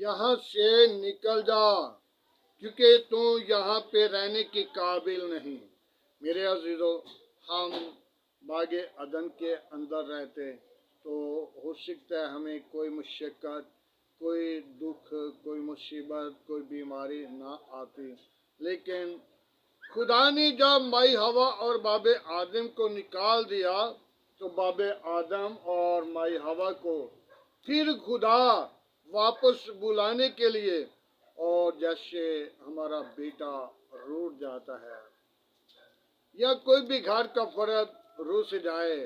यहाँ से निकल जा, क्योंकि तू यहाँ पे रहने के काबिल नहीं। मेरे अजीजों, हम बागे अदन के अंदर रहते तो हो सकता है हमें कोई मुश्किल, कोई दुख, कोई मुसीबत, कोई बीमारी ना आती, लेकिन खुदा ने जब माई हवा और बाबे आदम को निकाल दिया तो बाबे आदम और माई हवा को फिर खुदा वापस बुलाने के लिए, और जैसे हमारा बेटा रूठ जाता है या कोई भी घर का फर्द रूठ जाए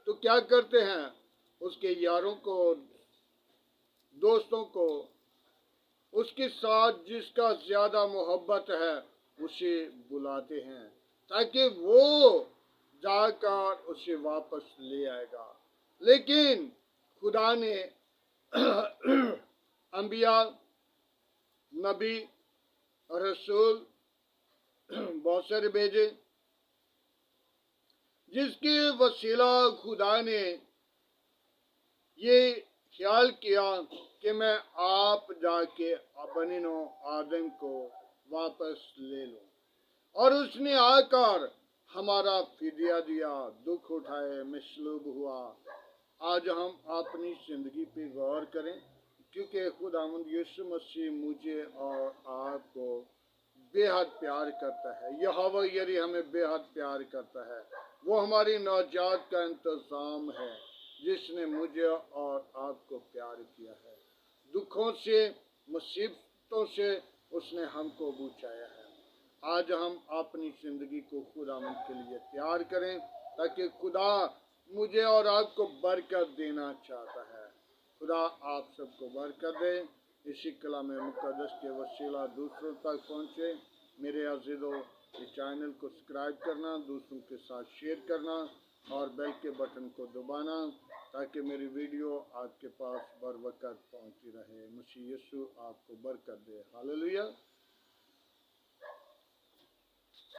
तो क्या करते हैं, उसके यारों को, दोस्तों को, उसके साथ जिसका ज्यादा मोहब्बत है उसे बुलाते हैं ताकि वो जाकर उसे वापस ले आएगा। लेकिन खुदा ने अंबिया, नबी, रसूल बहुत सारे भेजे, जिसके वसीला खुदा ने ये ख्याल किया कि मैं आप जाके बनिनो आदम को वापस ले लूं, और उसने आकर हमारा फिदिया दिया, दुख उठाए, मसलूब हुआ। आज हम अपनी जिंदगी पे गौर करें, क्योंकि खुदावंद यीशु मसीह मुझे और आपको बेहद प्यार करता है। यहोवा यरी हमें बेहद प्यार करता है। वो हमारी नजात का इंतजाम है, जिसने मुझे और आपको प्यार किया है। दुखों से, मुसीबतों से उसने हमको बचाया है। आज हम अपनी जिंदगी को खुदावंद के लिए तैयार करें, ताकि खुदा मुझे और आपको बरकत देना चाहता है। खुदा आप सबको बरकत दे। इसी कलाम मुक़द्दस के वसीला दूसरों तक पहुँचे। मेरे अज़ीज़ों, इस चैनल को सब्सक्राइब करना, दूसरों के साथ शेयर करना और बेल के बटन को दबाना, ताकि मेरी वीडियो आपके पास बर वक्त पहुँचती रहे। मसीह यीशु आपको बरकत दे। हालेलुया।